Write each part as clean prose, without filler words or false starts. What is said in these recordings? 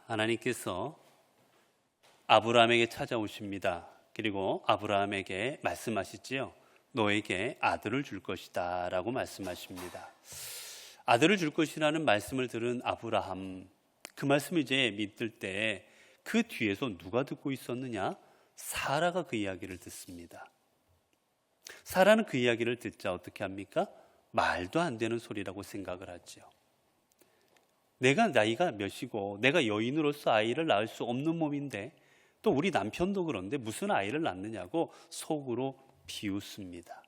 하나님께서 아브라함에게 찾아오십니다. 그리고 아브라함에게 말씀하시지요. 너에게 아들을 줄 것이다 라고 말씀하십니다. 아들을 줄 것이라는 말씀을 들은 아브라함, 그 말씀을 이제 믿을 때 그 뒤에서 누가 듣고 있었느냐? 사라가 그 이야기를 듣습니다. 사라는 그 이야기를 듣자 어떻게 합니까? 말도 안 되는 소리라고 생각을 하죠. 내가 나이가 몇이고 내가 여인으로서 아이를 낳을 수 없는 몸인데 또 우리 남편도 그런데 무슨 아이를 낳느냐고 속으로 비웃습니다.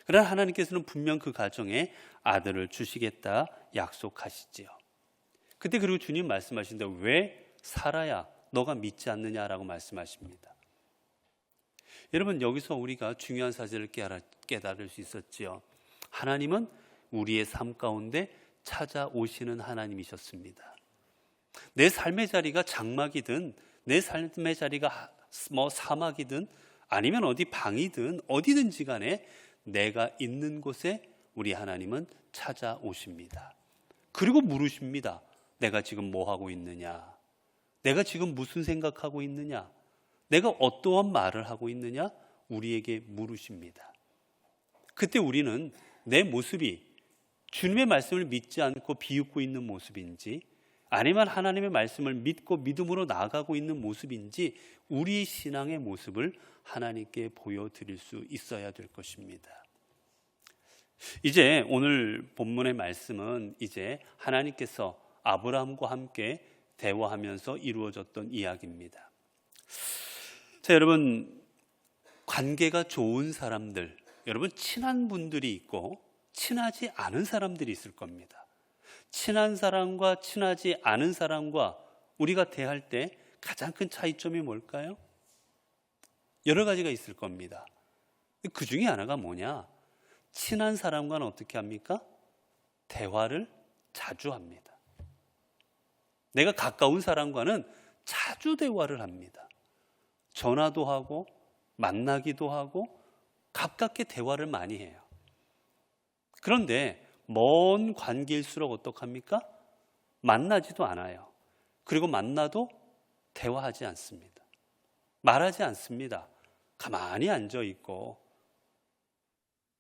그러나 하나님께서는 분명 그 가정에 아들을 주시겠다 약속하시지요. 그때 그리고 주님 말씀하신데 왜 사라야 너가 믿지 않느냐라고 말씀하십니다. 여러분, 여기서 우리가 중요한 사실을 깨달을 수 있었지요. 하나님은 우리의 삶 가운데 찾아오시는 하나님이셨습니다. 내 삶의 자리가 장막이든 내 삶의 자리가 사막이든 아니면 어디 방이든 어디든지 간에 내가 있는 곳에 우리 하나님은 찾아오십니다. 그리고 물으십니다. 내가 지금 뭐 하고 있느냐? 내가 지금 무슨 생각하고 있느냐? 내가 어떠한 말을 하고 있느냐? 우리에게 물으십니다. 그때 우리는 내 모습이 주님의 말씀을 믿지 않고 비웃고 있는 모습인지 아니면 하나님의 말씀을 믿고 믿음으로 나아가고 있는 모습인지 우리 신앙의 모습을 하나님께 보여드릴 수 있어야 될 것입니다. 이제 오늘 본문의 말씀은 이제 하나님께서 아브라함과 함께 대화하면서 이루어졌던 이야기입니다. 자, 여러분, 관계가 좋은 사람들, 여러분 친한 분들이 있고 친하지 않은 사람들이 있을 겁니다. 친한 사람과 친하지 않은 사람과 우리가 대할 때 가장 큰 차이점이 뭘까요? 여러 가지가 있을 겁니다. 그 중에 하나가 뭐냐? 친한 사람과는 어떻게 합니까? 대화를 자주 합니다. 내가 가까운 사람과는 자주 대화를 합니다. 전화도 하고 만나기도 하고 가깝게 대화를 많이 해요. 그런데 먼 관계일수록 어떡합니까? 만나지도 않아요. 그리고 만나도 대화하지 않습니다. 말하지 않습니다. 가만히 앉아있고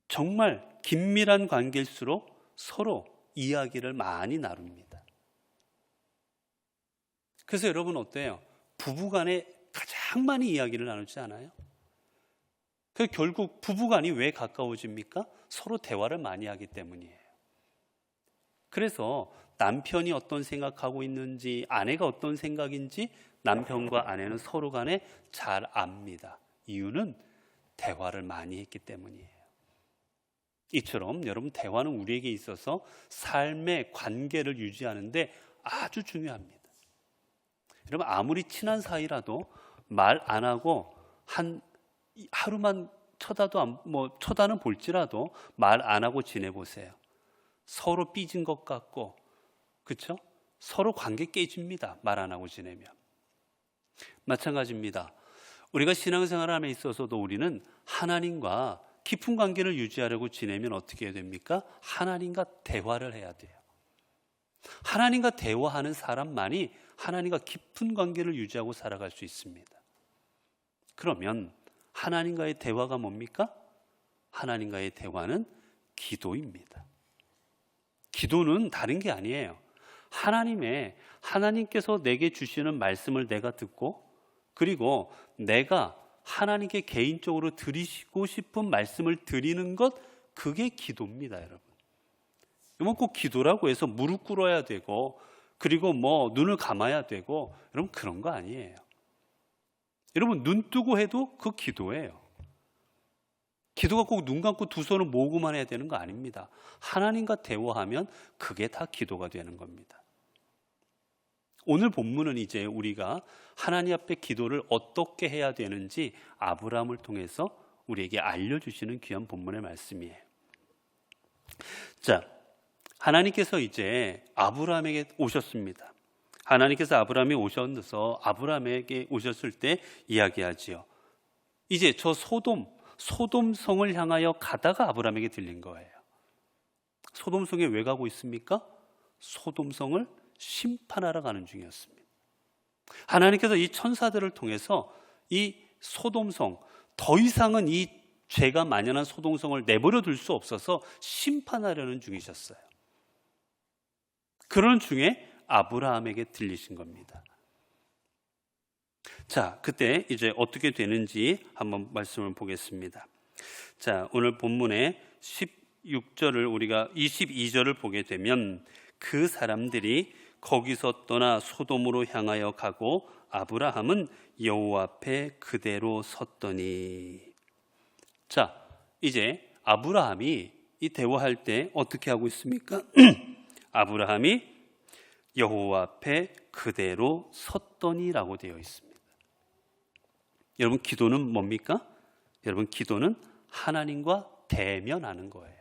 정말 긴밀한 관계일수록 서로 이야기를 많이 나눕니다. 그래서 여러분 어때요? 부부간에 가장 많이 이야기를 나누지 않아요? 그 결국 부부간이 왜 가까워집니까? 서로 대화를 많이 하기 때문이에요. 그래서 남편이 어떤 생각하고 있는지 아내가 어떤 생각인지 남편과 아내는 서로 간에 잘 압니다. 이유는 대화를 많이 했기 때문이에요. 이처럼 여러분 대화는 우리에게 있어서 삶의 관계를 유지하는데 아주 중요합니다. 여러분 아무리 친한 사이라도 말 안 하고 하루만 쳐다는 볼지라도 말 안 하고 지내보세요. 서로 삐진 것 같고, 그렇죠? 서로 관계 깨집니다. 말 안 하고 지내면. 마찬가지입니다. 우리가 신앙생활 안에 있어서도 우리는 하나님과 깊은 관계를 유지하려고 지내면 어떻게 해야 됩니까? 하나님과 대화를 해야 돼요. 하나님과 대화하는 사람만이 하나님과 깊은 관계를 유지하고 살아갈 수 있습니다. 그러면 하나님과의 대화가 뭡니까? 하나님과의 대화는 기도입니다. 기도는 다른 게 아니에요. 하나님께서 내게 주시는 말씀을 내가 듣고 그리고 내가 하나님께 개인적으로 드리시고 싶은 말씀을 드리는 것, 그게 기도입니다, 여러분. 이건 꼭 기도라고 해서 무릎 꿇어야 되고 그리고 눈을 감아야 되고 여러분 그런 거 아니에요. 여러분 눈 뜨고 해도 그 기도예요. 기도가 꼭 눈 감고 두 손을 모으고만 해야 되는 거 아닙니다. 하나님과 대화하면 그게 다 기도가 되는 겁니다. 오늘 본문은 이제 우리가 하나님 앞에 기도를 어떻게 해야 되는지 아브라함을 통해서 우리에게 알려주시는 귀한 본문의 말씀이에요. 자, 하나님께서 이제 아브라함에게 오셨습니다. 하나님께서 아브라함에 오셔서 아브라함에게 오셨을 때 이야기하지요. 이제 저 소돔성을 향하여 가다가 아브라함에게 들린 거예요. 소돔성에 왜 가고 있습니까? 소돔성을 심판하러 가는 중이었습니다. 하나님께서 이 천사들을 통해서 이 소돔성, 더 이상은 이 죄가 만연한 소돔성을 내버려 둘 수 없어서 심판하려는 중이셨어요. 그런 중에 아브라함에게 들리신 겁니다. 자, 그때 이제 어떻게 되는지 한번 말씀을 보겠습니다. 자, 오늘 본문의 16절을 우리가 22절을 보게 되면 그 사람들이 거기서 떠나 소돔으로 향하여 가고 아브라함은 여호와 앞에 그대로 섰더니. 자, 이제 아브라함이 이 대화할 때 어떻게 하고 있습니까? 아브라함이 여호와 앞에 그대로 섰더니라고 되어 있습니다. 여러분, 기도는 뭡니까? 여러분, 기도는 하나님과 대면하는 거예요.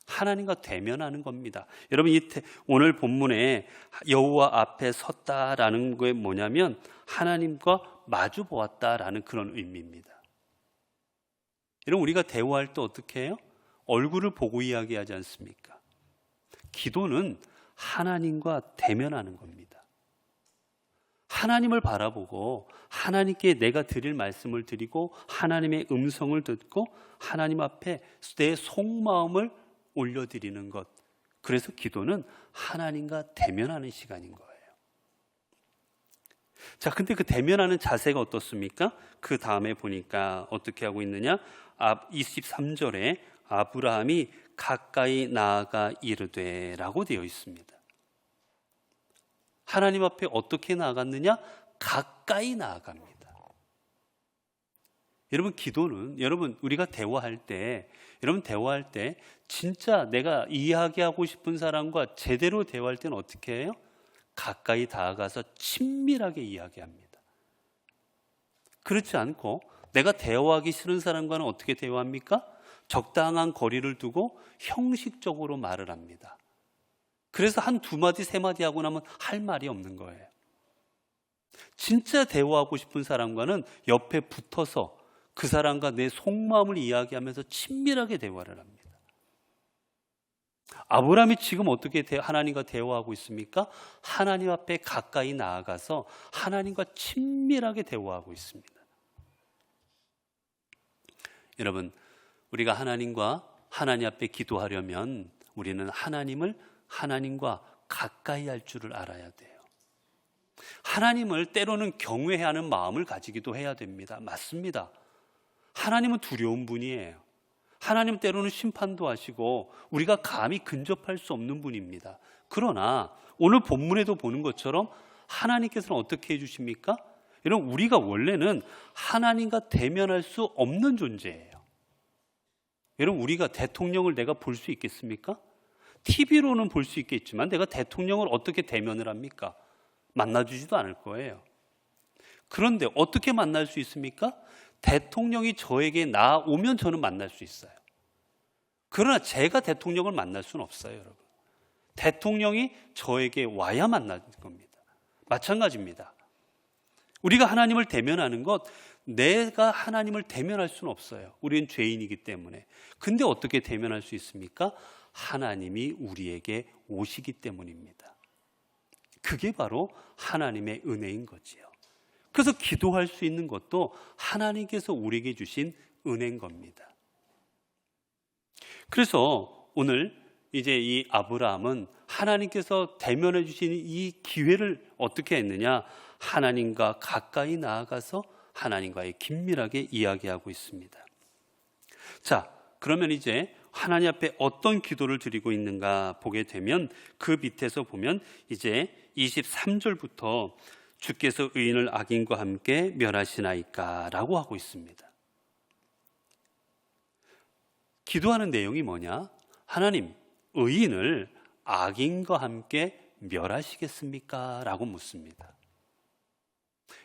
하나님과 대면하는 겁니다. 여러분, 오늘 본문에 여호와 앞에 섰다라는 게 뭐냐면 하나님과 마주 보았다라는 그런 의미입니다. 여러분, 우리가 대화할 때 어떻게 해요? 얼굴을 보고 이야기하지 않습니까? 기도는 하나님과 대면하는 겁니다. 하나님을 바라보고 하나님께 내가 드릴 말씀을 드리고 하나님의 음성을 듣고 하나님 앞에 내 속마음을 올려드리는 것. 그래서 기도는 하나님과 대면하는 시간인 거예요. 자, 근데 그 대면하는 자세가 어떻습니까? 그 다음에 보니까 어떻게 하고 있느냐? 23절에 아브라함이 가까이 나아가 이르되 라고 되어 있습니다. 하나님 앞에 어떻게 나아갔느냐? 가까이 나아갑니다. 여러분, 기도는 여러분 우리가 대화할 때 진짜 내가 이야기하고 싶은 사람과 제대로 대화할 때는 어떻게 해요? 가까이 다가가서 친밀하게 이야기합니다. 그렇지 않고 내가 대화하기 싫은 사람과는 어떻게 대화합니까? 적당한 거리를 두고 형식적으로 말을 합니다. 그래서 한 두 마디 세 마디 하고 나면 할 말이 없는 거예요. 진짜 대화하고 싶은 사람과는 옆에 붙어서 그 사람과 내 속마음을 이야기하면서 친밀하게 대화를 합니다. 아브라함이 지금 어떻게 하나님과 대화하고 있습니까? 하나님 앞에 가까이 나아가서 하나님과 친밀하게 대화하고 있습니다. 여러분, 우리가 하나님 앞에 기도하려면 우리는 하나님과 가까이 할 줄을 알아야 돼요. 하나님을 때로는 경외하는 마음을 가지기도 해야 됩니다. 맞습니다. 하나님은 두려운 분이에요. 하나님 때로는 심판도 하시고 우리가 감히 근접할 수 없는 분입니다. 그러나 오늘 본문에도 보는 것처럼 하나님께서는 어떻게 해주십니까? 여러분, 우리가 원래는 하나님과 대면할 수 없는 존재예요. 여러분, 우리가 대통령을 내가 볼 수 있겠습니까? TV로는 볼 수 있겠지만 내가 대통령을 어떻게 대면을 합니까? 만나주지도 않을 거예요. 그런데 어떻게 만날 수 있습니까? 대통령이 저에게 나오면 저는 만날 수 있어요. 그러나 제가 대통령을 만날 수는 없어요, 여러분. 대통령이 저에게 와야 만나는 겁니다. 마찬가지입니다. 우리가 하나님을 대면하는 것, 내가 하나님을 대면할 수는 없어요. 우리는 죄인이기 때문에. 근데 어떻게 대면할 수 있습니까? 하나님이 우리에게 오시기 때문입니다. 그게 바로 하나님의 은혜인 거지요. 그래서 기도할 수 있는 것도 하나님께서 우리에게 주신 은혜인 겁니다. 그래서 오늘 이제 이 아브라함은 하나님께서 대면해 주신 이 기회를 어떻게 했느냐? 하나님과 가까이 나아가서 하나님과의 긴밀하게 이야기하고 있습니다. 자, 그러면 이제 하나님 앞에 어떤 기도를 드리고 있는가 보게 되면 그 밑에서 보면 이제 23절부터 주께서 의인을 악인과 함께 멸하시나이까 라고 하고 있습니다. 기도하는 내용이 뭐냐? 하나님, 의인을 악인과 함께 멸하시겠습니까? 라고 묻습니다.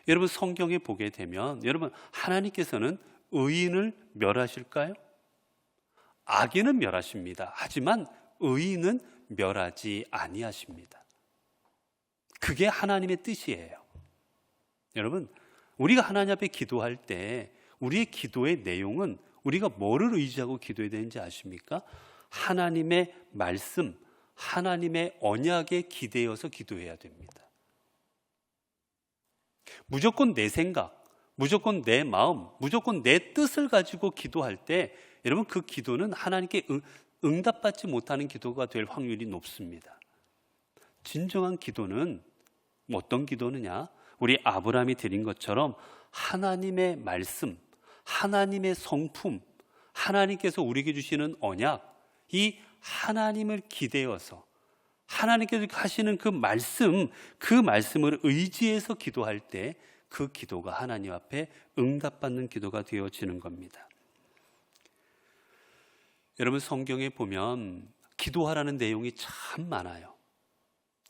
여러분, 성경에 보게 되면 여러분, 하나님께서는 의인을 멸하실까요? 악인은 멸하십니다. 하지만 의인은 멸하지 아니하십니다. 그게 하나님의 뜻이에요. 여러분, 우리가 하나님 앞에 기도할 때 우리의 기도의 내용은 우리가 뭐를 의지하고 기도해야 되는지 아십니까? 하나님의 말씀, 하나님의 언약에 기대어서 기도해야 됩니다. 무조건 내 생각, 무조건 내 마음, 무조건 내 뜻을 가지고 기도할 때 여러분 그 기도는 하나님께 응답받지 못하는 기도가 될 확률이 높습니다. 진정한 기도는 어떤 기도느냐? 우리 아브라함이 드린 것처럼 하나님의 말씀, 하나님의 성품, 하나님께서 우리에게 주시는 언약, 이 하나님을 기대어서 하나님께서 하시는 그 말씀을 의지해서 기도할 때 그 기도가 하나님 앞에 응답받는 기도가 되어지는 겁니다. 여러분 성경에 보면 기도하라는 내용이 참 많아요.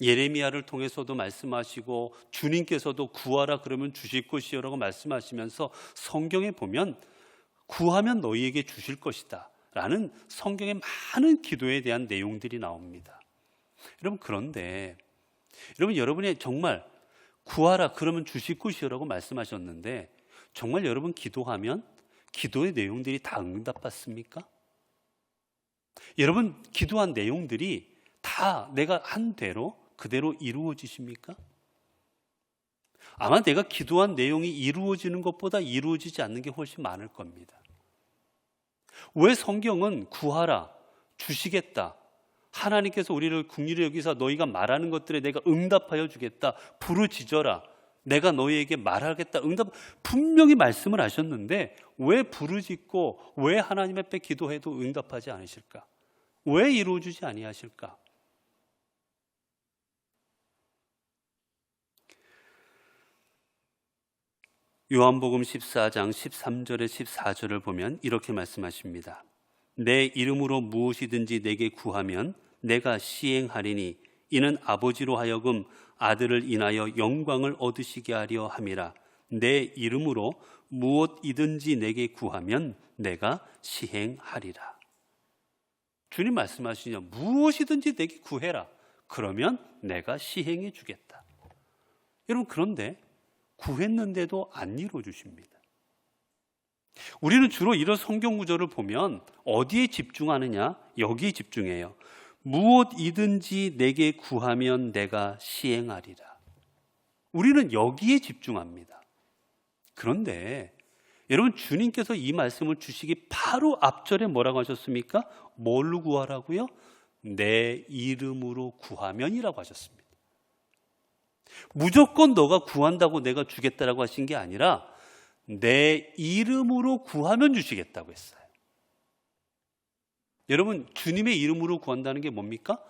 예레미야를 통해서도 말씀하시고 주님께서도 구하라 그러면 주실 것이요라고 말씀하시면서 성경에 보면 구하면 너희에게 주실 것이다 라는 성경의 많은 기도에 대한 내용들이 나옵니다. 여러분 그런데 여러분이 정말 구하라 그러면 주실 것이요라고 말씀하셨는데 정말 여러분 기도하면 기도의 내용들이 다 응답받습니까? 여러분 기도한 내용들이 다 내가 한 대로 그대로 이루어지십니까? 아마 내가 기도한 내용이 이루어지는 것보다 이루어지지 않는 게 훨씬 많을 겁니다. 왜 성경은 구하라, 주시겠다, 하나님께서 우리를 긍휼히 여기사 너희가 말하는 것들에 내가 응답하여 주겠다, 부르짖어라, 내가 너희에게 말하겠다, 응답, 분명히 말씀을 하셨는데 왜 부르짖고 왜 하나님 앞에 기도해도 응답하지 않으실까? 왜 이루어주지 아니하실까? 요한복음 14장 13절에 14절을 보면 이렇게 말씀하십니다. 내 이름으로 무엇이든지 내게 구하면 내가 시행하리니 이는 아버지로 하여금 아들을 인하여 영광을 얻으시게 하려 함이라. 내 이름으로 무엇이든지 내게 구하면 내가 시행하리라. 주님 말씀하시냐, 무엇이든지 내게 구해라. 그러면 내가 시행해 주겠다. 여러분 그런데 구했는데도 안 이루어 주십니다. 우리는 주로 이런 성경 구절을 보면 어디에 집중하느냐? 여기에 집중해요. 무엇이든지 내게 구하면 내가 시행하리라. 우리는 여기에 집중합니다. 그런데 여러분 주님께서 이 말씀을 주시기 바로 앞절에 뭐라고 하셨습니까? 뭘로 구하라고요? 내 이름으로 구하면이라고 하셨습니다. 무조건 너가 구한다고 내가 주겠다라고 하신 게 아니라 내 이름으로 구하면 주시겠다고 했어요. 여러분 주님의 이름으로 구한다는 게 뭡니까?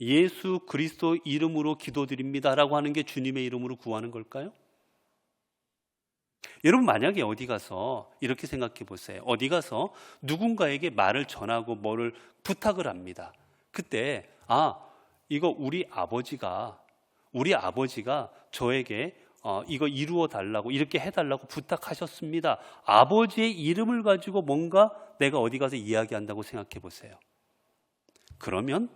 예수 그리스도 이름으로 기도드립니다라고 하는 게 주님의 이름으로 구하는 걸까요? 여러분 만약에 어디 가서 이렇게 생각해 보세요. 어디 가서 누군가에게 말을 전하고 뭐를 부탁을 합니다. 그때 이거 우리 아버지가 저에게 이거 이루어 달라고 이렇게 해달라고 부탁하셨습니다. 아버지의 이름을 가지고 뭔가 내가 어디 가서 이야기한다고 생각해 보세요. 그러면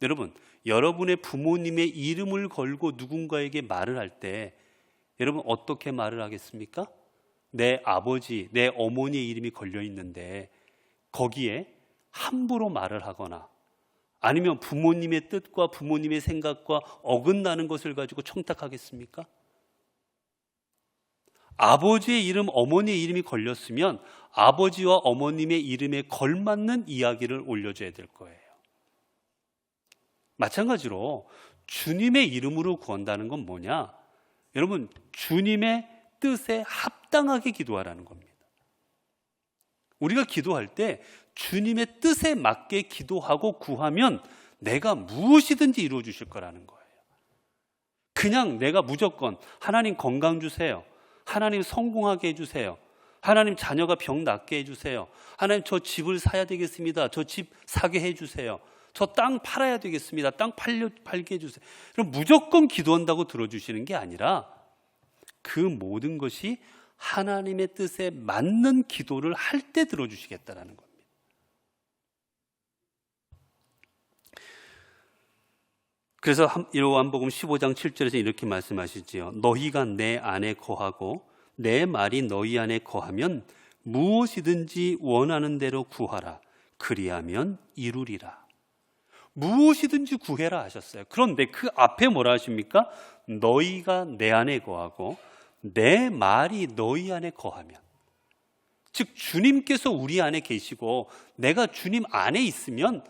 여러분 여러분의 부모님의 이름을 걸고 누군가에게 말을 할 때 여러분 어떻게 말을 하겠습니까? 내 아버지, 내 어머니의 이름이 걸려 있는데 거기에 함부로 말을 하거나 아니면 부모님의 뜻과 부모님의 생각과 어긋나는 것을 가지고 청탁하겠습니까? 아버지의 이름, 어머니의 이름이 걸렸으면 아버지와 어머님의 이름에 걸맞는 이야기를 올려줘야 될 거예요. 마찬가지로 주님의 이름으로 구한다는 건 뭐냐? 여러분 주님의 뜻에 합당하게 기도하라는 겁니다. 우리가 기도할 때 주님의 뜻에 맞게 기도하고 구하면 내가 무엇이든지 이루어 주실 거라는 거예요. 그냥 내가 무조건 하나님 건강 주세요, 하나님 성공하게 해주세요, 하나님 자녀가 병 낫게 해주세요, 하나님 저 집을 사야 되겠습니다, 저 집 사게 해주세요, 저 땅 팔아야 되겠습니다, 땅 팔게 해주세요. 그럼 무조건 기도한다고 들어주시는 게 아니라 그 모든 것이 하나님의 뜻에 맞는 기도를 할 때 들어주시겠다라는 겁니다. 그래서 요한복음 15장 7절에서 이렇게 말씀하시지요. 너희가 내 안에 거하고 내 말이 너희 안에 거하면 무엇이든지 원하는 대로 구하라. 그리하면 이루리라. 무엇이든지 구해라 하셨어요. 그런데 그 앞에 뭐라 하십니까? 너희가 내 안에 거하고 내 말이 너희 안에 거하면, 즉 주님께서 우리 안에 계시고 내가 주님 안에 있으면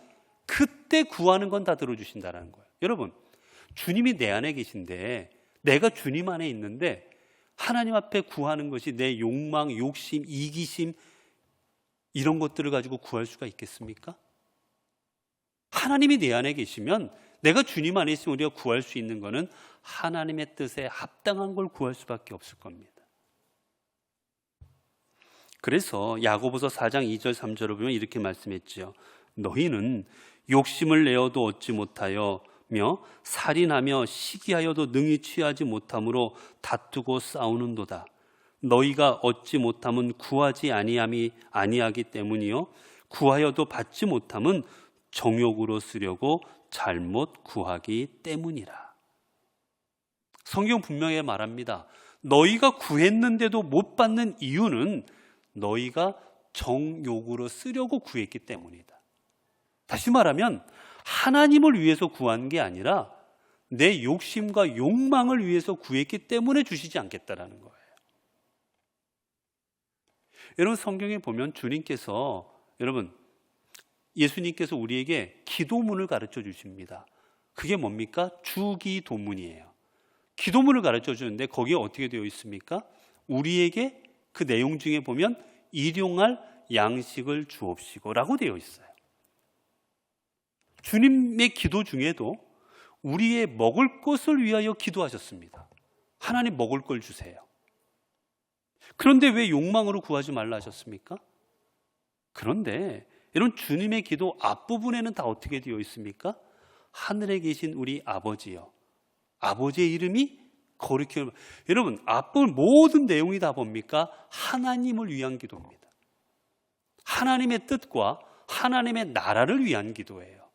그때 구하는 건 다 들어주신다는 거예요. 여러분, 주님이 내 안에 계신데 내가 주님 안에 있는데 하나님 앞에 구하는 것이 내 욕망, 욕심, 이기심 이런 것들을 가지고 구할 수가 있겠습니까? 하나님이 내 안에 계시면, 내가 주님 안에 있으면 우리가 구할 수 있는 것은 하나님의 뜻에 합당한 걸 구할 수밖에 없을 겁니다. 그래서 야고보서 4장 2절 3절을 보면 이렇게 말씀했지요. 너희는 욕심을 내어도 얻지 못하여 살인하며 시기하여도 능히 취하지 못함으로 다투고 싸우는도다. 너희가 얻지 못함은 구하지 아니하기 때문이요 구하여도 받지 못함은 정욕으로 쓰려고 잘못 구하기 때문이라. 성경 분명히 말합니다. 너희가 구했는데도 못 받는 이유는 너희가 정욕으로 쓰려고 구했기 때문이다. 다시 말하면 하나님을 위해서 구한 게 아니라 내 욕심과 욕망을 위해서 구했기 때문에 주시지 않겠다라는 거예요. 여러분, 성경에 보면 주님께서, 예수님께서 우리에게 기도문을 가르쳐 주십니다. 그게 뭡니까? 주기도문이에요. 기도문을 가르쳐 주는데 거기에 어떻게 되어 있습니까? 우리에게 그 내용 중에 보면 일용할 양식을 주옵시고 라고 되어 있어요. 주님의 기도 중에도 우리의 먹을 것을 위하여 기도하셨습니다. 하나님 먹을 걸 주세요. 그런데 왜 욕망으로 구하지 말라 하셨습니까? 그런데 여러분, 주님의 기도 앞부분에는 다 어떻게 되어 있습니까? 하늘에 계신 우리 아버지요, 아버지의 이름이 거룩히, 여러분 앞부분 모든 내용이 다 뭡니까? 하나님을 위한 기도입니다. 하나님의 뜻과 하나님의 나라를 위한 기도예요.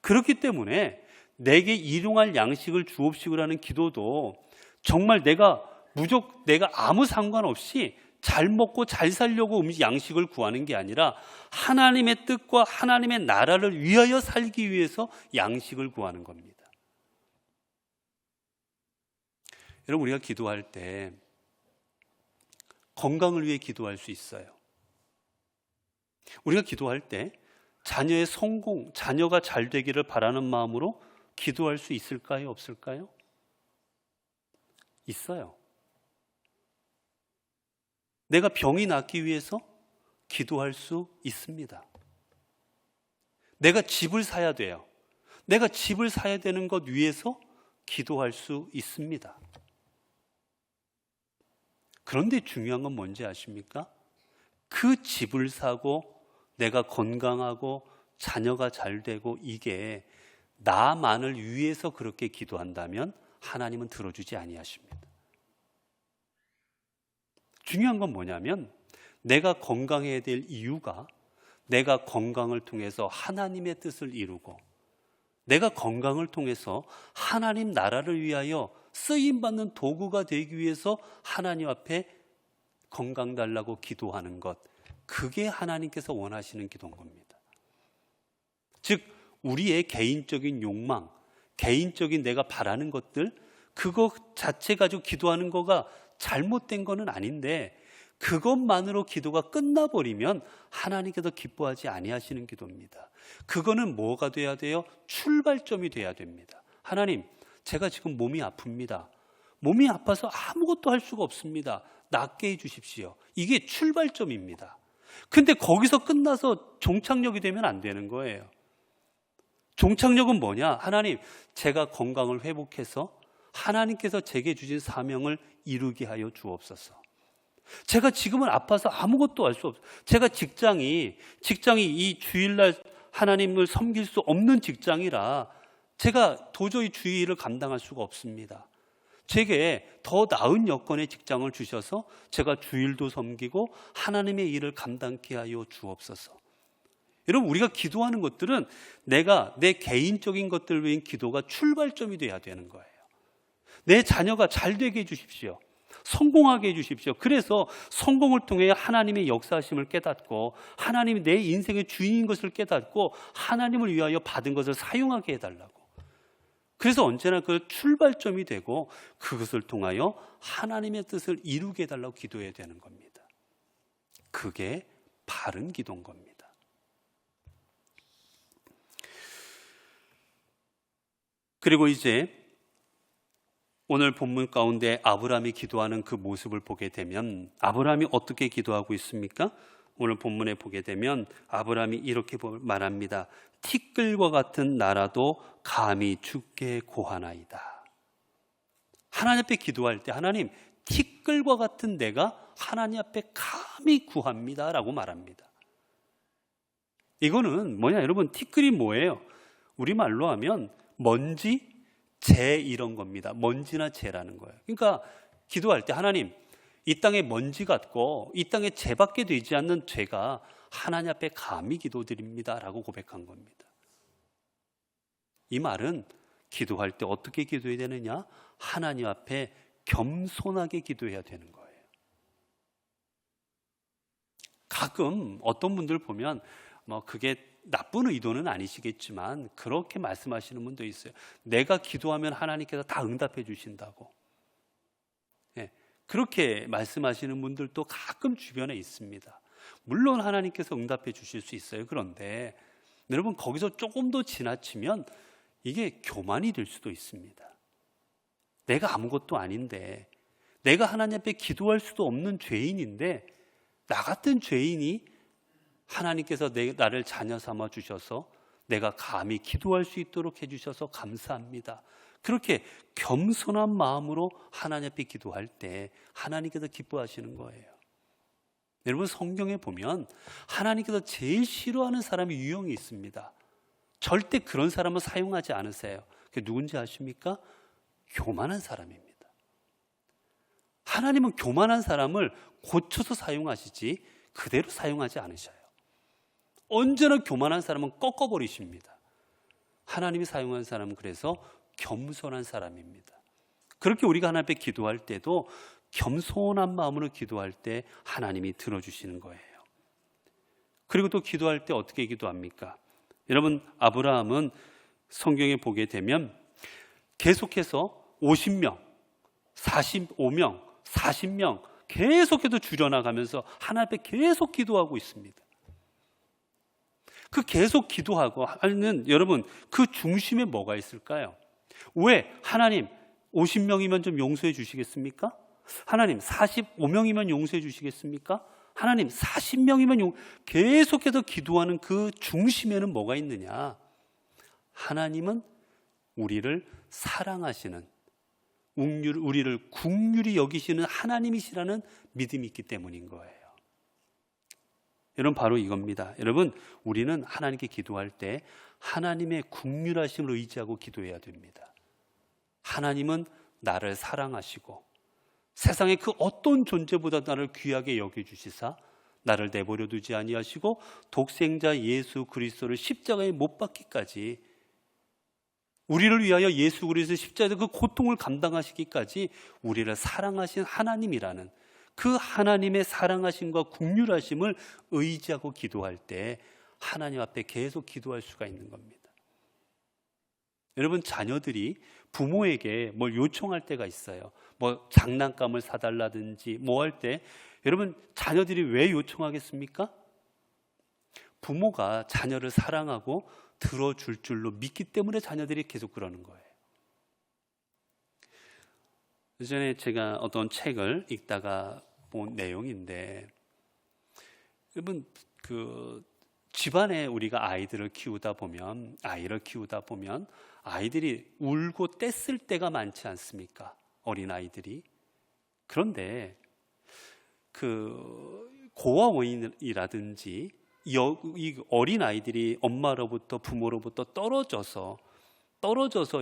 그렇기 때문에 내게 일용할 양식을 주옵시고라는 기도도 정말 내가 아무 상관없이 잘 먹고 잘 살려고 양식을 구하는 게 아니라 하나님의 뜻과 하나님의 나라를 위하여 살기 위해서 양식을 구하는 겁니다. 여러분, 우리가 기도할 때 건강을 위해 기도할 수 있어요. 우리가 기도할 때 자녀의 성공, 자녀가 잘 되기를 바라는 마음으로 기도할 수 있을까요? 없을까요? 있어요. 내가 병이 낫기 위해서 기도할 수 있습니다. 내가 집을 사야 돼요. 내가 집을 사야 되는 것 위해서 기도할 수 있습니다. 그런데 중요한 건 뭔지 아십니까? 그 집을 사고 내가 건강하고 자녀가 잘 되고 이게 나만을 위해서 그렇게 기도한다면 하나님은 들어주지 아니하십니다. 중요한 건 뭐냐면 내가 건강해야 될 이유가 내가 건강을 통해서 하나님의 뜻을 이루고 내가 건강을 통해서 하나님 나라를 위하여 쓰임받는 도구가 되기 위해서 하나님 앞에 건강 달라고 기도하는 것, 그게 하나님께서 원하시는 기도인 겁니다. 즉 우리의 개인적인 욕망, 개인적인 내가 바라는 것들, 그거 자체 가지고 기도하는 거가 잘못된 거는 아닌데 그것만으로 기도가 끝나버리면 하나님께서 기뻐하지 아니하시는 기도입니다. 그거는 뭐가 돼야 돼요? 출발점이 돼야 됩니다. 하나님, 제가 지금 몸이 아픕니다. 몸이 아파서 아무것도 할 수가 없습니다. 낫게 해주십시오. 이게 출발점입니다. 근데 거기서 끝나서 종착역이 되면 안 되는 거예요. 종착역은 뭐냐? 하나님, 제가 건강을 회복해서 하나님께서 제게 주신 사명을 이루게 하여 주옵소서. 제가 지금은 아파서 아무것도 할 수 없어요. 제가 직장이 이 주일날 하나님을 섬길 수 없는 직장이라 제가 도저히 주일을 감당할 수가 없습니다. 제게 더 나은 여건의 직장을 주셔서 제가 주일도 섬기고 하나님의 일을 감당케 하여 주옵소서. 여러분, 우리가 기도하는 것들은 내가 내 개인적인 것들 외인 기도가 출발점이 돼야 되는 거예요. 내 자녀가 잘 되게 해주십시오. 성공하게 해주십시오. 그래서 성공을 통해 하나님의 역사하심을 깨닫고 하나님이 내 인생의 주인인 것을 깨닫고 하나님을 위하여 받은 것을 사용하게 해달라고. 그래서 언제나 그 출발점이 되고 그것을 통하여 하나님의 뜻을 이루게 해달라고 기도해야 되는 겁니다. 그게 바른 기도인 겁니다. 그리고 이제 오늘 본문 가운데 아브라함이 기도하는 그 모습을 보게 되면 아브라함이 어떻게 기도하고 있습니까? 오늘 본문에 보게 되면 아브라함이 이렇게 말합니다. 티끌과 같은 나라도 감히 주께 고하나이다. 하나님 앞에 기도할 때 하나님, 티끌과 같은 내가 하나님 앞에 감히 구합니다 라고 말합니다. 이거는 뭐냐 여러분, 티끌이 뭐예요? 우리말로 하면 먼지, 재 이런 겁니다. 먼지나 재라는 거예요. 그러니까 기도할 때 하나님, 이 땅에 먼지 같고 이 땅에 재밖에 되지 않는 죄가 하나님 앞에 감히 기도드립니다 라고 고백한 겁니다. 이 말은 기도할 때 어떻게 기도해야 되느냐? 하나님 앞에 겸손하게 기도해야 되는 거예요. 가끔 어떤 분들 보면 그게 나쁜 의도는 아니시겠지만 그렇게 말씀하시는 분도 있어요. 내가 기도하면 하나님께서 다 응답해 주신다고. 그렇게 말씀하시는 분들도 가끔 주변에 있습니다. 물론 하나님께서 응답해 주실 수 있어요. 그런데 여러분, 거기서 조금 더 지나치면 이게 교만이 될 수도 있습니다. 내가 아무것도 아닌데, 내가 하나님 앞에 기도할 수도 없는 죄인인데, 나 같은 죄인이 하나님께서 나를 자녀 삼아 주셔서 내가 감히 기도할 수 있도록 해주셔서 감사합니다. 그렇게 겸손한 마음으로 하나님 앞에 기도할 때 하나님께서 기뻐하시는 거예요. 여러분, 성경에 보면 하나님께서 제일 싫어하는 사람이 유형이 있습니다. 절대 그런 사람은 사용하지 않으세요. 그게 누군지 아십니까? 교만한 사람입니다. 하나님은 교만한 사람을 고쳐서 사용하시지 그대로 사용하지 않으셔요. 언제나 교만한 사람은 꺾어버리십니다. 하나님이 사용한 사람은 그래서 겸손한 사람입니다. 그렇게 우리가 하나님 앞에 기도할 때도 겸손한 마음으로 기도할 때 하나님이 들어주시는 거예요. 그리고 또 기도할 때 어떻게 기도합니까? 여러분, 아브라함은 성경에 보게 되면 계속해서 50명, 45명, 40명 계속해서 줄여나가면서 하나님 앞에 계속 기도하고 있습니다. 그 계속 기도하고 하는 여러분, 그 중심에 뭐가 있을까요? 왜? 하나님 50명이면 좀 용서해 주시겠습니까? 하나님 45명이면 용서해 주시겠습니까? 하나님 40명이면 계속해서 기도하는 그 중심에는 뭐가 있느냐? 하나님은 우리를 사랑하시는, 우리를 긍휼히 여기시는 하나님이시라는 믿음이 있기 때문인 거예요. 여러분, 바로 이겁니다. 여러분, 우리는 하나님께 기도할 때 하나님의 긍휼하심을 의지하고 기도해야 됩니다. 하나님은 나를 사랑하시고 세상의 그 어떤 존재보다 나를 귀하게 여겨주시사 나를 내버려 두지 아니하시고 독생자 예수 그리스도를 십자가에 못 박기까지, 우리를 위하여 예수 그리스도 십자가에서 그 고통을 감당하시기까지 우리를 사랑하신 하나님이라는 그 하나님의 사랑하심과 긍휼하심을 의지하고 기도할 때 하나님 앞에 계속 기도할 수가 있는 겁니다. 여러분, 자녀들이 부모에게 뭘 요청할 때가 있어요. 뭐 장난감을 사달라든지 뭐 할 때, 여러분, 자녀들이 왜 요청하겠습니까? 부모가 자녀를 사랑하고 들어줄 줄로 믿기 때문에 자녀들이 계속 그러는 거예요. 예전에 제가 어떤 책을 읽다가 본 내용인데, 여러분, 그 집안에 우리가 아이를 키우다 보면 아이들이 울고 뗐을 때가 많지 않습니까? 어린 아이들이. 그런데 그 고아원이라든지 이 어린 아이들이 엄마로부터 부모로부터 떨어져서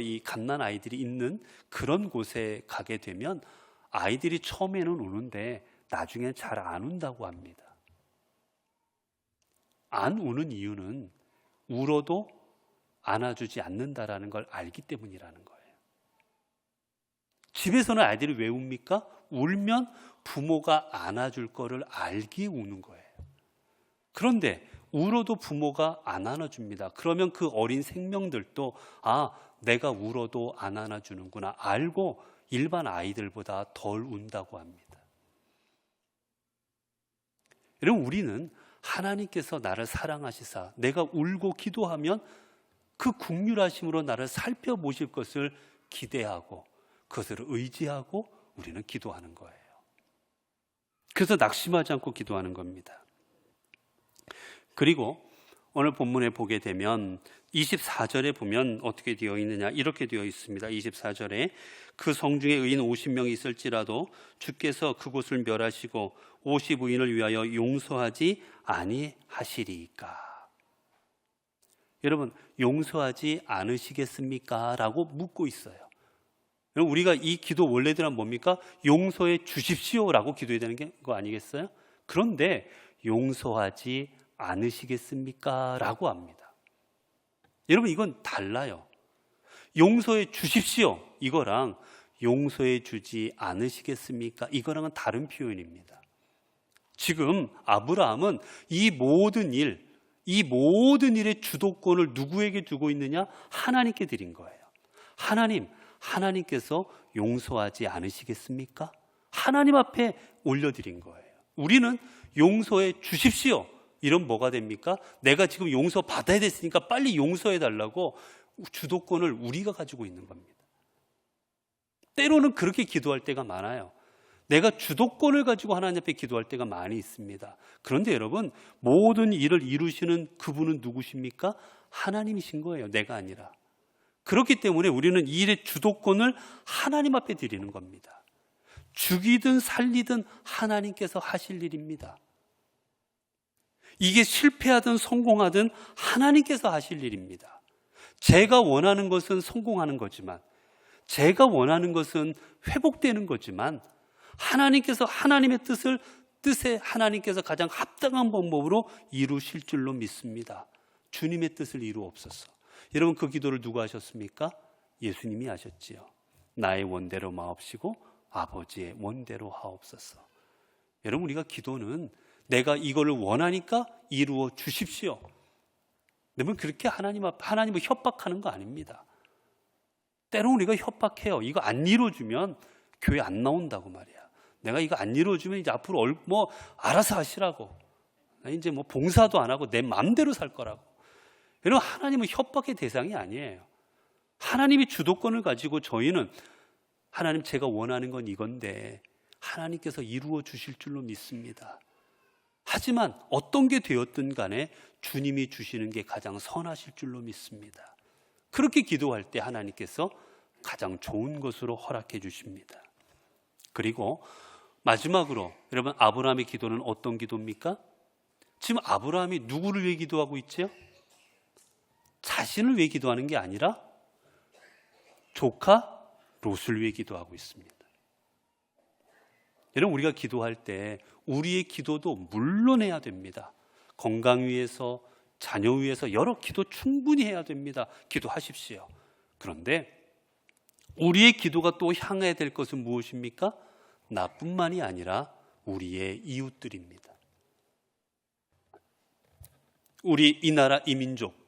이 갓난 아이들이 있는 그런 곳에 가게 되면 아이들이 처음에는 우는데 나중엔 잘 안 운다고 합니다. 안 우는 이유는 울어도 안아주지 않는다라는 걸 알기 때문이라는 거예요. 집에서는 아이들이 왜 웁니까? 울면 부모가 안아줄 거를 알기에 우는 거예요. 그런데 울어도 부모가 안 안아줍니다. 그러면 그 어린 생명들도 내가 울어도 안 안아주는구나 알고 일반 아이들보다 덜 운다고 합니다. 여러분, 우리는 하나님께서 나를 사랑하시사 내가 울고 기도하면 그 긍휼하심으로 나를 살펴보실 것을 기대하고 그것을 의지하고 우리는 기도하는 거예요. 그래서 낙심하지 않고 기도하는 겁니다. 그리고 오늘 본문에 보게 되면 24절에 보면 어떻게 되어 있느냐, 이렇게 되어 있습니다. 24절에 그 성중에 의인 50명이 있을지라도 주께서 그곳을 멸하시고 50의인을 위하여 용서하지 아니하시리이까. 여러분, 용서하지 않으시겠습니까? 라고 묻고 있어요. 여러분, 우리가 이 기도 원래대로 뭡니까? 용서해 주십시오 라고 기도해야 되는 거 아니겠어요? 그런데 용서하지 않으시겠습니까? 라고 합니다. 여러분, 이건 달라요. 용서해 주십시오 이거랑 용서해 주지 않으시겠습니까? 이거랑은 다른 표현입니다. 지금 아브라함은 이 모든 일의 주도권을 누구에게 두고 있느냐? 하나님께 드린 거예요. 하나님께서 용서하지 않으시겠습니까? 하나님 앞에 올려드린 거예요. 우리는 용서해 주십시오 이런 뭐가 됩니까? 내가 지금 용서 받아야 됐으니까 빨리 용서해 달라고 주도권을 우리가 가지고 있는 겁니다. 때로는 그렇게 기도할 때가 많아요. 내가 주도권을 가지고 하나님 앞에 기도할 때가 많이 있습니다. 그런데 여러분, 모든 일을 이루시는 그분은 누구십니까? 하나님이신 거예요. 내가 아니라. 그렇기 때문에 우리는 이 일의 주도권을 하나님 앞에 드리는 겁니다. 죽이든 살리든 하나님께서 하실 일입니다. 이게 실패하든 성공하든 하나님께서 하실 일입니다. 제가 원하는 것은 성공하는 거지만, 제가 원하는 것은 회복되는 거지만, 하나님께서 하나님의 뜻에 하나님께서 가장 합당한 방법으로 이루실 줄로 믿습니다. 주님의 뜻을 이루옵소서. 여러분, 그 기도를 누가 하셨습니까? 예수님이 하셨지요. 나의 원대로 마옵시고 아버지의 원대로 하옵소서. 여러분, 우리가 기도는 내가 이거를 원하니까 이루어 주십시오. 여러분, 그렇게 하나님을 협박하는 거 아닙니다. 때로는 우리가 협박해요. 이거 안 이루어주면 교회 안 나온다고 말이야. 내가 이거 안 이루어주면 이제 앞으로 알아서 하시라고. 이제 봉사도 안 하고 내 마음대로 살 거라고. 여러분, 하나님은 협박의 대상이 아니에요. 하나님이 주도권을 가지고 저희는 하나님, 제가 원하는 건 이건데 하나님께서 이루어 주실 줄로 믿습니다. 하지만 어떤 게 되었든 간에 주님이 주시는 게 가장 선하실 줄로 믿습니다. 그렇게 기도할 때 하나님께서 가장 좋은 것으로 허락해 주십니다. 그리고 마지막으로 여러분, 아브라함의 기도는 어떤 기도입니까? 지금 아브라함이 누구를 위해 기도하고 있죠? 자신을 위해 기도하는 게 아니라 조카 롯을 위해 기도하고 있습니다. 여러분, 우리가 기도할 때 우리의 기도도 물론 해야 됩니다. 건강 위해서, 자녀 위해서 여러 기도 충분히 해야 됩니다. 기도하십시오. 그런데 우리의 기도가 또 향해야 될 것은 무엇입니까? 나뿐만이 아니라 우리의 이웃들입니다. 우리 이 나라 이 민족,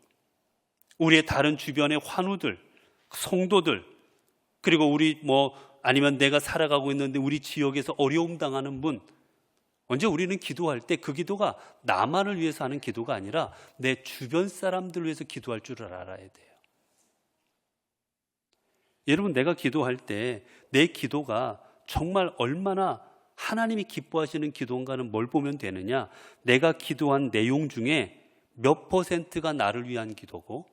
우리의 다른 주변의 환우들, 성도들, 그리고 우리 아니면 내가 살아가고 있는데 우리 지역에서 어려움 당하는 분, 언제 우리는 기도할 때 그 기도가 나만을 위해서 하는 기도가 아니라 내 주변 사람들을 위해서 기도할 줄을 알아야 돼요. 여러분, 내가 기도할 때 내 기도가 정말 얼마나 하나님이 기뻐하시는 기도인가는 뭘 보면 되느냐? 내가 기도한 내용 중에 몇 퍼센트가 나를 위한 기도고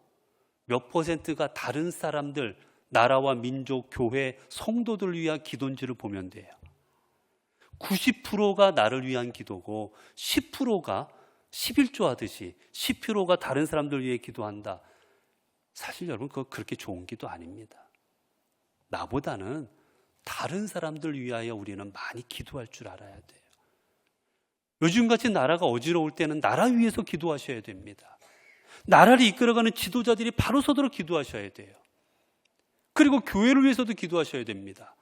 몇 퍼센트가 다른 사람들, 나라와 민족, 교회, 성도들을 위한 기도인지를 보면 돼요. 90%가 나를 위한 기도고 10%가 11조 하듯이 10%가 다른 사람들 위해 기도한다. 사실 여러분, 그거 그렇게 좋은 기도 아닙니다. 나보다는 다른 사람들 위하여 우리는 많이 기도할 줄 알아야 돼요. 요즘같이 나라가 어지러울 때는 나라 위해서 기도하셔야 됩니다. 나라를 이끌어가는 지도자들이 바로 서도록 기도하셔야 돼요. 그리고 교회를 위해서도 기도하셔야 됩니다.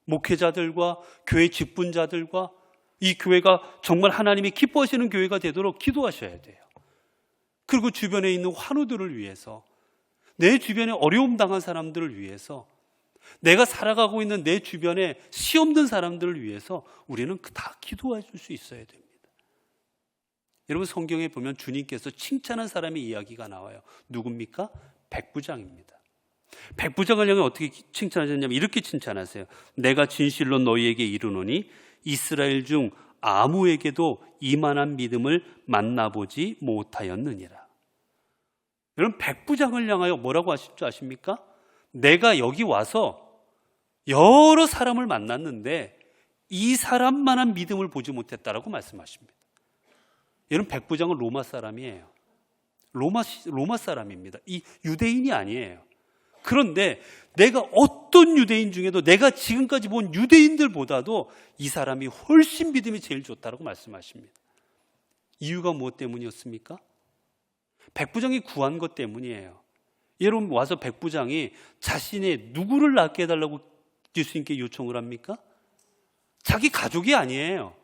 목회자들과 교회 직분자들과 이 교회가 정말 하나님이 기뻐하시는 교회가 되도록 기도하셔야 돼요. 그리고 주변에 있는 환우들을 위해서, 내 주변에 어려움 당한 사람들을 위해서, 내가 살아가고 있는 내 주변에 시험 든 사람들을 위해서 우리는 다 기도해 줄 수 있어야 됩니다. 여러분, 성경에 보면 주님께서 칭찬한 사람의 이야기가 나와요. 누굽니까? 백부장입니다. 백부장을 향해 어떻게 칭찬하셨냐면 이렇게 칭찬하세요. 내가 진실로 너희에게 이르노니 이스라엘 중 아무에게도 이만한 믿음을 만나보지 못하였느니라. 여러분, 백부장을 향하여 뭐라고 하실 줄 아십니까? 내가 여기 와서 여러 사람을 만났는데 이 사람만한 믿음을 보지 못했다라고 말씀하십니다. 여러분, 백부장은 로마 사람이에요. 로마 사람입니다. 이 유대인이 아니에요. 그런데 내가 어떤 유대인 중에도 내가 지금까지 본 유대인들보다도 이 사람이 훨씬 믿음이 제일 좋다라고 말씀하십니다. 이유가 무엇 때문이었습니까? 백부장이 구한 것 때문이에요. 여러분, 와서 백부장이 자신의 누구를 낫게 해달라고 예수님께 요청을 합니까? 자기 가족이 아니에요.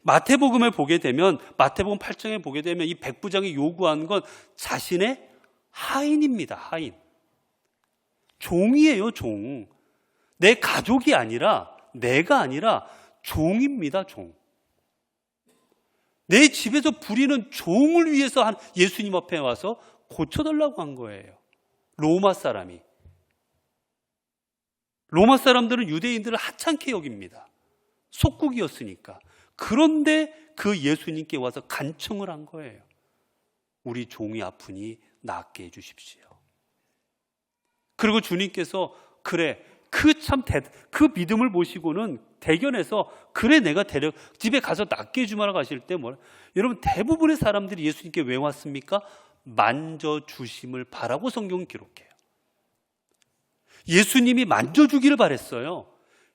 마태복음에 보게 되면, 마태복음 8장에 보게 되면 이 백부장이 요구한 건 자신의 하인입니다. 하인. 종이에요, 종. 내 가족이 아니라, 내가 아니라 종입니다, 종. 내 집에서 부리는 종을 위해서 예수님 앞에 와서 고쳐달라고 한 거예요. 로마 사람이. 로마 사람들은 유대인들을 하찮게 여깁니다. 속국이었으니까. 그런데 그 예수님께 와서 간청을 한 거예요. 우리 종이 아프니 낫게 해주십시오. 그리고 주님께서 그래, 그 믿음을 보시고는 대견해서 그래, 내가 집에 가서 낫게 해주마라 하실 때 여러분, 대부분의 사람들이 예수님께 왜 왔습니까? 만져주심을 바라고 성경은 기록해요. 예수님이 만져주기를 바랬어요.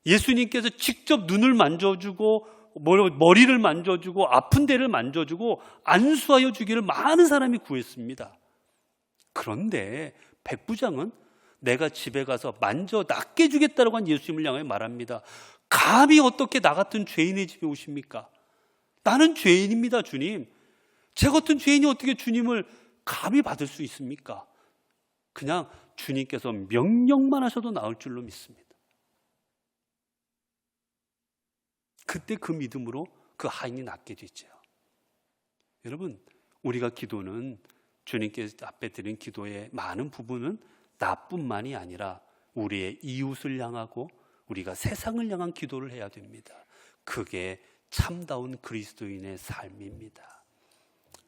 예수님께서 직접 눈을 만져주고 머리를 만져주고 아픈 데를 만져주고 안수하여 주기를 많은 사람이 구했습니다. 그런데 백부장은 내가 집에 가서 만져 낫게 해주겠다라고 한 예수님을 향해 말합니다. 감히 어떻게 나 같은 죄인의 집에 오십니까? 나는 죄인입니다, 주님. 제 같은 죄인이 어떻게 주님을 감히 받을 수 있습니까? 그냥 주님께서 명령만 하셔도 나을 줄로 믿습니다. 그때 그 믿음으로 그 하인이 낫게 되죠. 여러분, 우리가 기도는 주님께 앞에 드린 기도의 많은 부분은 나뿐만이 아니라 우리의 이웃을 향하고 우리가 세상을 향한 기도를 해야 됩니다. 그게 참다운 그리스도인의 삶입니다.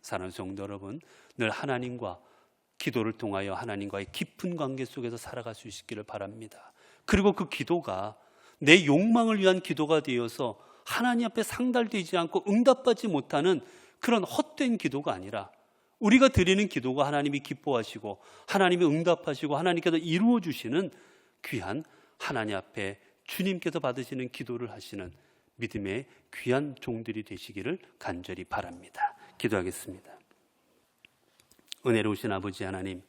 사랑하는 성도 여러분, 늘 하나님과 기도를 통하여 하나님과의 깊은 관계 속에서 살아갈 수 있기를 바랍니다. 그리고 그 기도가 내 욕망을 위한 기도가 되어서 하나님 앞에 상달되지 않고 응답받지 못하는 그런 헛된 기도가 아니라 우리가 드리는 기도가 하나님이 기뻐하시고 하나님이 응답하시고 하나님께서 이루어 주시는 귀한 하나님 앞에 주님께서 받으시는 기도를 하시는 믿음의 귀한 종들이 되시기를 간절히 바랍니다. 기도하겠습니다. 은혜로우신 아버지 하나님,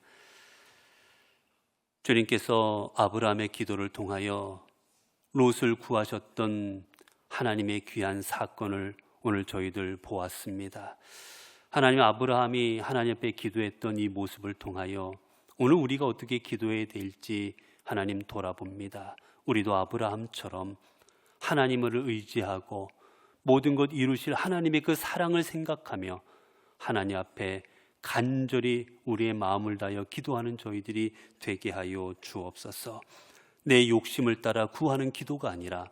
주님께서 아브라함의 기도를 통하여 롯을 구하셨던 하나님의 귀한 사건을 오늘 저희들 보았습니다. 하나님, 아브라함이 하나님 앞에 기도했던 이 모습을 통하여 오늘 우리가 어떻게 기도해야 될지 하나님 돌아봅니다. 우리도 아브라함처럼 하나님을 의지하고 모든 것 이루실 하나님의 그 사랑을 생각하며 하나님 앞에 간절히 우리의 마음을 다하여 기도하는 저희들이 되게 하여 주옵소서. 내 욕심을 따라 구하는 기도가 아니라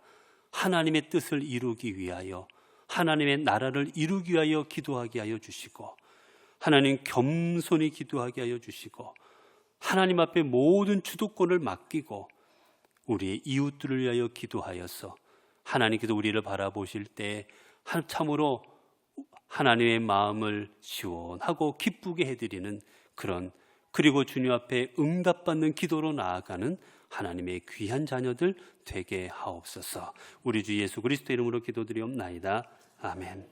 하나님의 뜻을 이루기 위하여 하나님의 나라를 이루기 위하여 기도하게 하여 주시고 하나님 겸손히 기도하게 하여 주시고 하나님 앞에 모든 주도권을 맡기고 우리의 이웃들을 위하여 기도하여서 하나님께서 우리를 바라보실 때 참으로 하나님의 마음을 시원하고 기쁘게 해드리는 그런, 그리고 주님 앞에 응답받는 기도로 나아가는 하나님의 귀한 자녀들 되게 하옵소서. 우리 주 예수 그리스도 이름으로 기도드리옵나이다. 아멘.